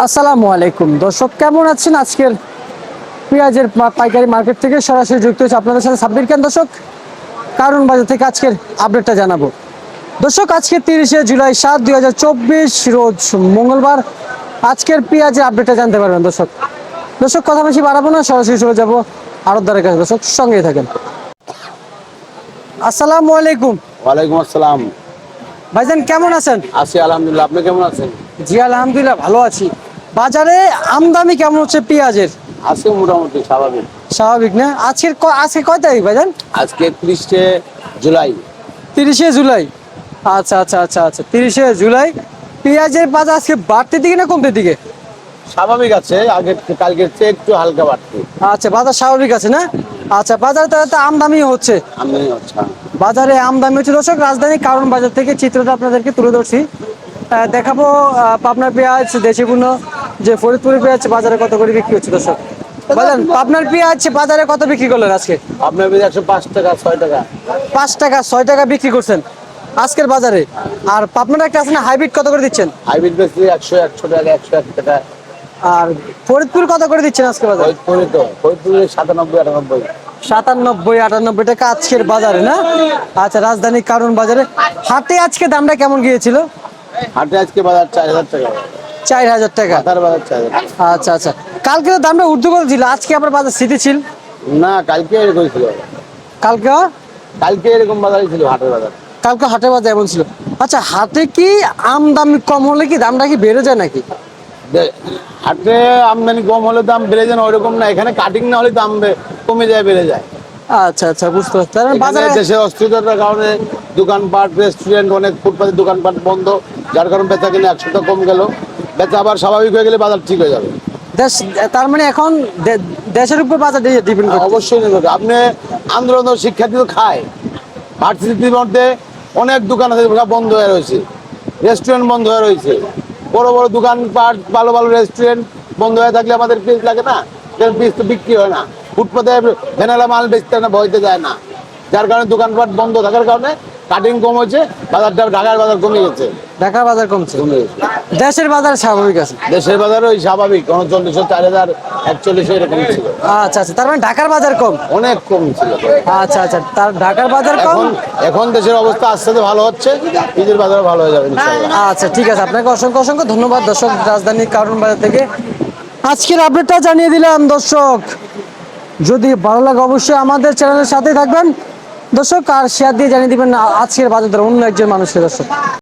আসসালামু আলাইকুম দর্শক, কেমন আছেন? আজকের পেঁয়াজের পাইকারি মার্কেট থেকে সরাসরি যুক্ত হচ্ছে আপনাদের সাথে সাব্বির খান। দর্শক, কারণ বাজার থেকে আজকের আপডেটটা জানাবো। দর্শক, আজকে 30 জুলাই 2024 রোজ মঙ্গলবার। আজকের পেঁয়াজের আপডেটটা জানতে পারবেন। দর্শক দর্শক কথা বেশি বাড়াবো না, সরাসরি চলে যাবো আড়তদারের কাছে। দর্শক, সঙ্গেই থাকেন। আসসালামু আলাইকুম। ওয়ালাইকুম আসসালাম। ভাইজান, কেমন আছেন? আছি আলহামদুলিল্লাহ, আপনি কেমন আছেন? জি আলহামদুলিল্লাহ, ভালো আছি। বাজারে আমদানি কেমন হচ্ছে পেঁয়াজের? আছি মোটামুটি স্বাভাবিক। স্বাভাবিক না? আজকে কয় তারিখ ভাইজান? আজকে 30 জুলাই। 30 জুলাই। আচ্ছা আচ্ছা আচ্ছা আচ্ছা, 30 জুলাই। পেঁয়াজের বাজার আজকে বাড়তির দিকে না কমতির দিকে? স্বাভাবিক আছে, আগের কালকের চেয়ে একটু হালকা বাড়তি। আচ্ছা, বাজার স্বাভাবিক আছে না? আচ্ছা, বাজারে তাহলে তো আমদানি হচ্ছে। আমি আচ্ছা, বাজারে আমদানি হচ্ছে। দর্শক, রাজধানী কারণ বাজার থেকে চিত্রটা আপনাদেরকে তুলে ধরছি। দেখাবো পাবনার পেঁয়াজ, দেশিপূর্ণ যে ফরিদপুরের পেঁয়াজ বাজারে কত করে বিক্রি হচ্ছে। দর্শক বলেন, পাবনার পেঁয়াজ বাজারে কত বিক্রি করলেন আজকে? আপনার বেশি 105 টাকা 6 টাকা। 5 টাকা 6 টাকা বিক্রি করছেন আজকের বাজারে। আর পাবনার একটা আছে না হাইব্রিড, কত করে দিচ্ছেন? হাইব্রিড বেশি 100 টাকা 101 টাকা। আর ফরিদপুর কত করে দিচ্ছেন আজকে বাজারে? ফরিদপুরে 97 98। 97 98 টাকা আজকের বাজারে না? আচ্ছা, রাজধানী কারণ বাজারে হাটে আজকে দামটা কেমন গিয়েছিল? হাটে আজকে বাজার 4000 টাকা। 4000 টাকা। মাথার বাজার 4000 টাকা। আচ্ছা আচ্ছা, কালকে তো দামটা ঊর্ধ্বগতি ছিল, আজকে আবার বাজার স্থিতিশীল। না, কালকে এরকম ছিল। কালকে কালকে এরকম বাজারই ছিল, হাটের বাজার। কালকে হাটে বাজার এমন ছিল। আচ্ছা, হাটে কি দামি কম হলে কি দামটা কি বেড়ে যায় নাকি? হাটে আমদানি কম হলে দাম বেড়ে যায় না, ওইরকম না। এখানে কাটিং না হলে দাম কমে যায়, বেড়ে যায়। আচ্ছা আচ্ছা, বুঝতে পারছি। তার মানে এখানে বাজারে দেশের অস্থিরতার কারণে দোকানপাট, রেস্টুরেন্ট, অনেক ফুটপাতের দোকানপাট বন্ধ, যার কারণে বেচা কিনে 100 কম গেল। বেচা আবার স্বাভাবিক হয়ে গেলে বাজার ঠিক হয়ে যাবে। দেশ, তার মানে এখন দেশের উপর বাজার ডিপেন্ড করে। অবশ্যই নেবে। আপনি আন্দোলন শিক্ষার্থী তো খায়, ভার্সিটির মধ্যে অনেক দোকান আছে সব বন্ধ হয়ে রয়েছে, রেস্টুরেন্ট বন্ধ হয়ে রয়েছে। বড় বড় দোকানপাট, ভালো ভালো রেস্টুরেন্ট বন্ধ হয়ে থাকলে আমাদের পিস লাগে না, পিস তো বিক্রি হয় না। ফুটপাতে ভ্যানালা মাল বেচতে না, বইতে যায় না, যার কারণে দোকানপাট বন্ধ থাকার কারণে কাটিং কম হয়েছে, বাজারটা ঢাকার বাজার কমে গেছে। ঢাকার বাজার কমছে, কমে গেছে। দেশের বাজার স্বাভাবিক আছে। দেশের বাজার ওই স্বাভাবিক 3900 4000 4100 এরকম ছিল। আচ্ছা আচ্ছা, তার মানে ঢাকার বাজার কম। অনেক কম ছিল। আচ্ছা আচ্ছা, তার ঢাকার বাজার কম। এখন এখন দেশের অবস্থা আস্তে আস্তে ভালো হচ্ছে, নিজের বাজার ভালো হয়ে যাবে ইনশাআল্লাহ। আচ্ছা ঠিক আছে, আপনাকে অসংখ্য অসংখ্য ধন্যবাদ। দর্শক, রাজধানীর কারণ বাজার থেকে আজকের আপডেটটা জানিয়ে দিলাম। দর্শক, যদি ভালো লাগে অবশ্যই আমাদের চ্যানেলের সাথে থাকবেন দর্শক, আর শেয়ার দিয়ে জানিয়ে দিবেন আজকের বাজার দর অন্য একজন মানুষকে। দর্শক।